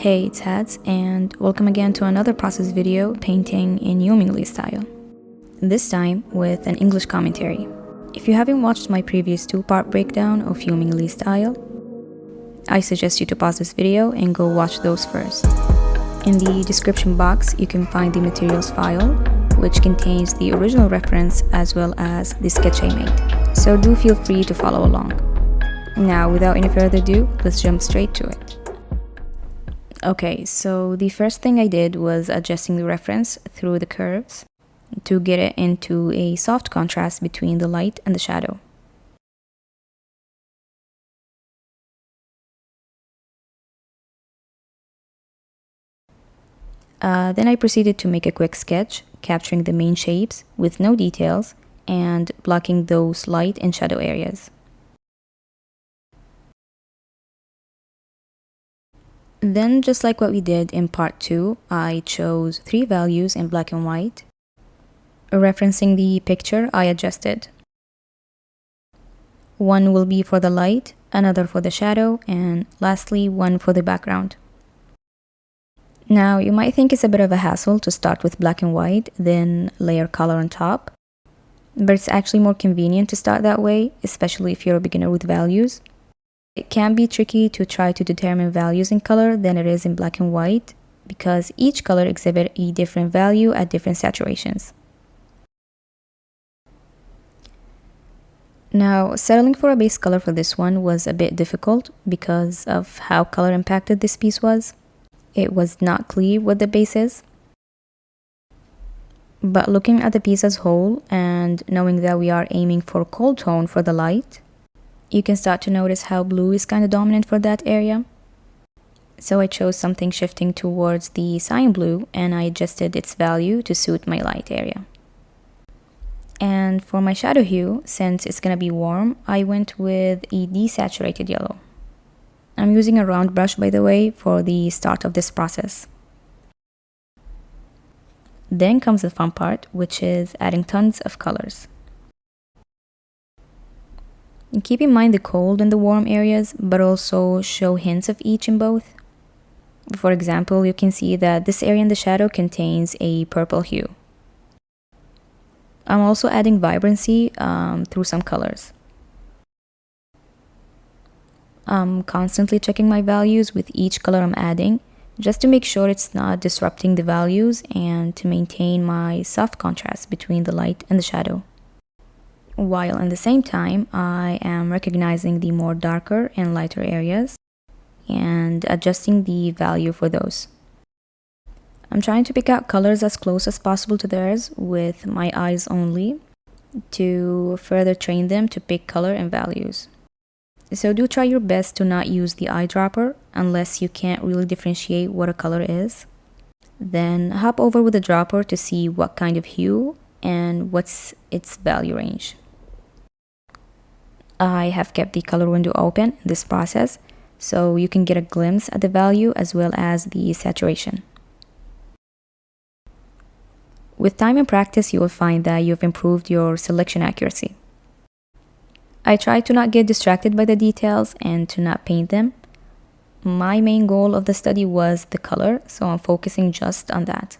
Hey, it's Hats, and welcome again to another process video painting in Yumingli style. This time with an English commentary. If you haven't watched my previous two-part breakdown of Yumingli style, I suggest you to pause this video and go watch those first. In the description box, you can find the materials file, which contains the original reference as well as the sketch I made. So do feel free to follow along. Now, without any further ado, let's jump straight to it. Okay, so the first thing I did was adjusting the reference through the curves to get it into a soft contrast between the light and the shadow. Then I proceeded to make a quick sketch, capturing the main shapes with no details and blocking those light and shadow areas. Then, just like what we did in part 2, I chose 3 values in black and white. Referencing the picture, I adjusted. One will be for the light, another for the shadow, and lastly, one for the background. Now, you might think it's a bit of a hassle to start with black and white, then layer color on top. But it's actually more convenient to start that way, especially if you're a beginner with values. It can be tricky to try to determine values in color than it is in black and white, because each color exhibits a different value at different saturations. Now, settling for a base color for this one was a bit difficult because of how color impacted this piece was. It was not clear what the base is. But looking at the piece as whole and knowing that we are aiming for cold tone for the light, you can start to notice how blue is kind of dominant for that area. So I chose something shifting towards the cyan blue and I adjusted its value to suit my light area. And for my shadow hue, since it's gonna be warm, I went with a desaturated yellow. I'm using a round brush, by the way, for the start of this process. Then comes the fun part, which is adding tons of colors. And keep in mind the cold and the warm areas, but also show hints of each in both. For example, you can see that this area in the shadow contains a purple hue. I'm also adding vibrancy through some colors. I'm constantly checking my values with each color I'm adding, just to make sure it's not disrupting the values and to maintain my soft contrast between the light and the shadow. While at the same time, I am recognizing the more darker and lighter areas and adjusting the value for those. I'm trying to pick out colors as close as possible to theirs with my eyes only to further train them to pick color and values. So do try your best to not use the eyedropper unless you can't really differentiate what a color is. Then hop over with the dropper to see what kind of hue and what's its value range. I have kept the color window open in this process so you can get a glimpse at the value as well as the saturation. With time and practice, you will find that you've improved your selection accuracy. I try to not get distracted by the details and to not paint them. My main goal of the study was the color, so I'm focusing just on that.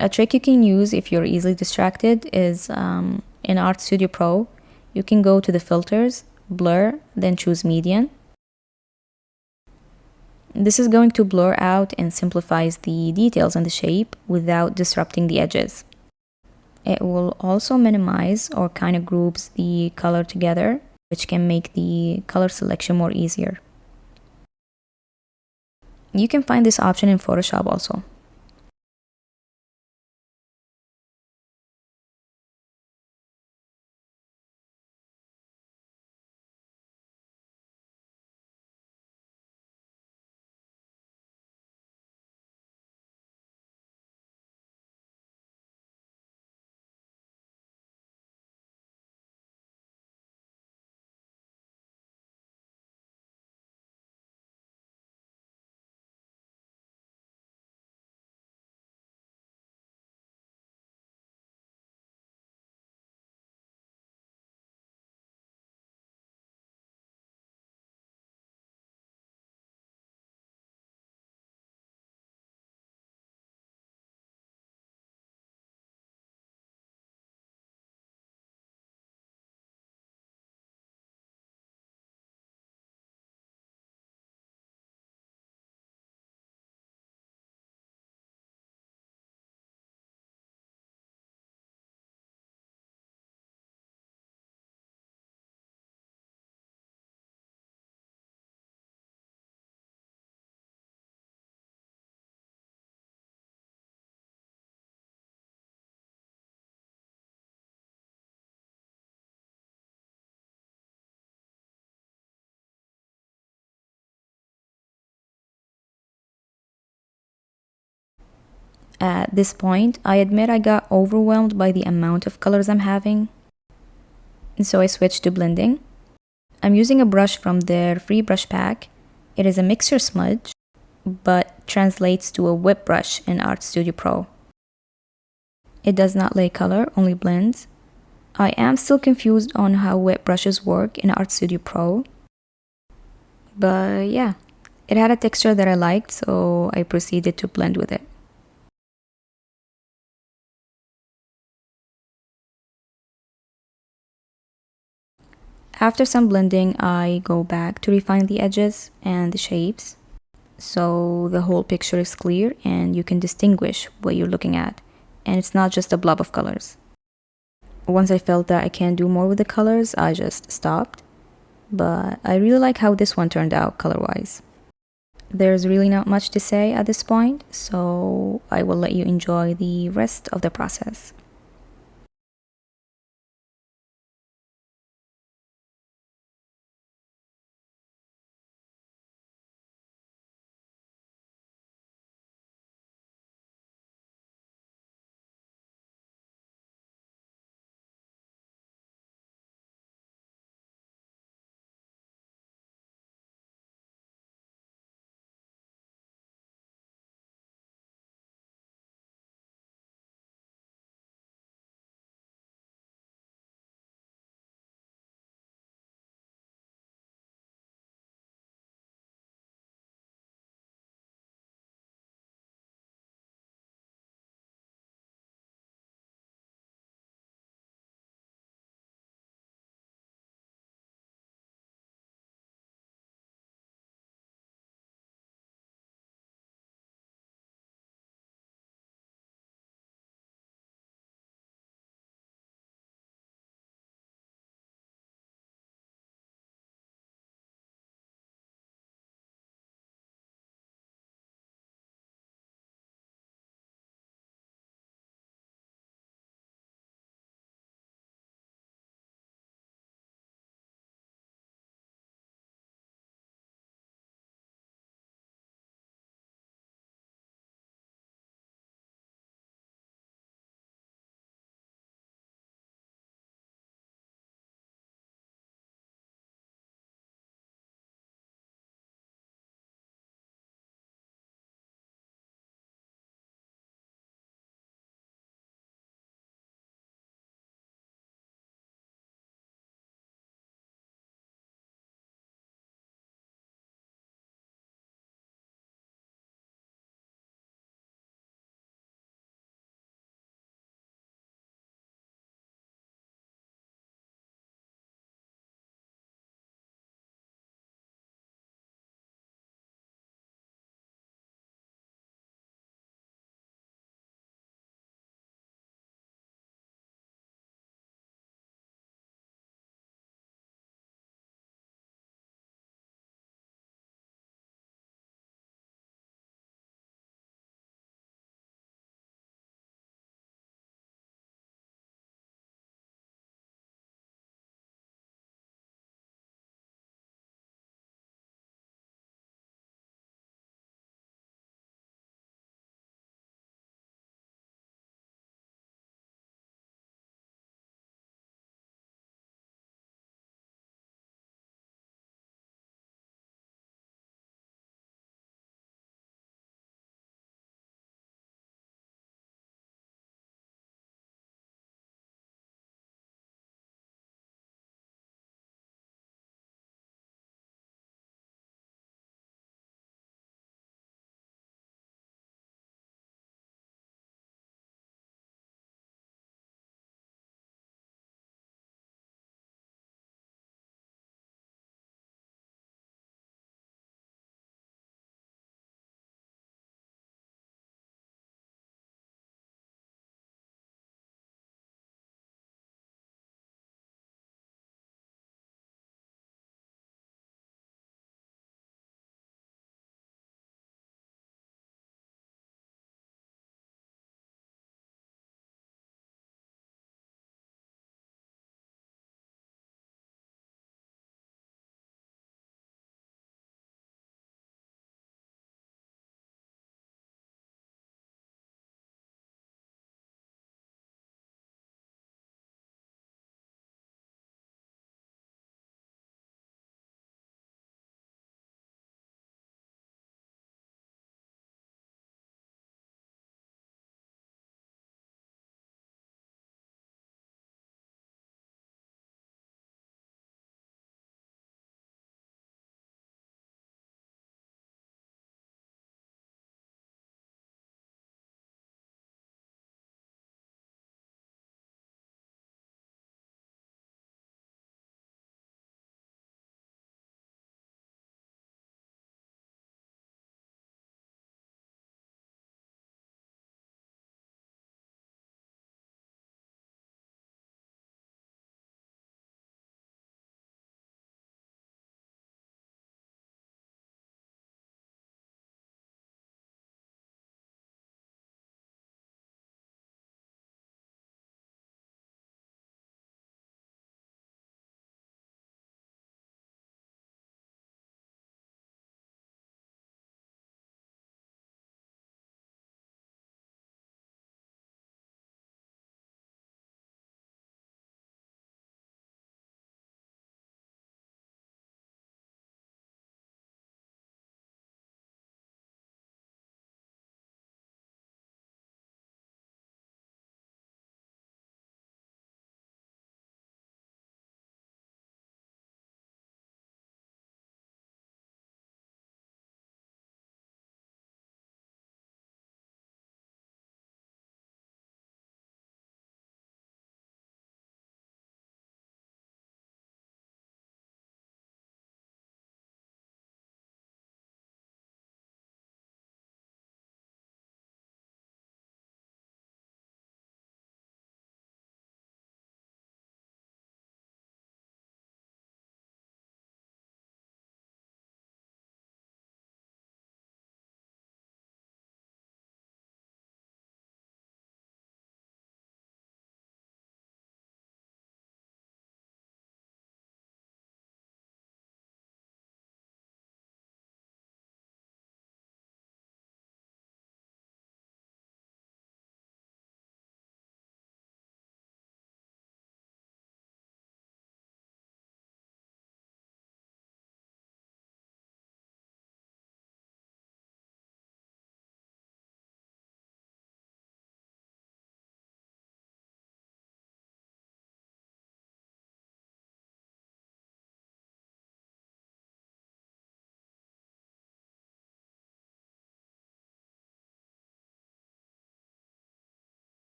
A trick you can use if you're easily distracted is in Artstudio Pro, you can go to the filters, blur, then choose median. This is going to blur out and simplifies the details on the shape without disrupting the edges. It will also minimize or kind of groups the color together, which can make the color selection more easier. You can find this option in Photoshop also. At this point, I admit I got overwhelmed by the amount of colors I'm having, and so I switched to blending. I'm using a brush from their free brush pack. It is a mixer smudge, but translates to a whip brush in Artstudio Pro. It does not lay color, only blends. I am still confused on how whip brushes work in Artstudio Pro, but yeah, it had a texture that I liked, so I proceeded to blend with it. After some blending, I go back to refine the edges and the shapes, so the whole picture is clear and you can distinguish what you're looking at, and it's not just a blob of colors. Once I felt that I can't do more with the colors, I just stopped, but I really like how this one turned out color-wise. There's really not much to say at this point, so I will let you enjoy the rest of the process.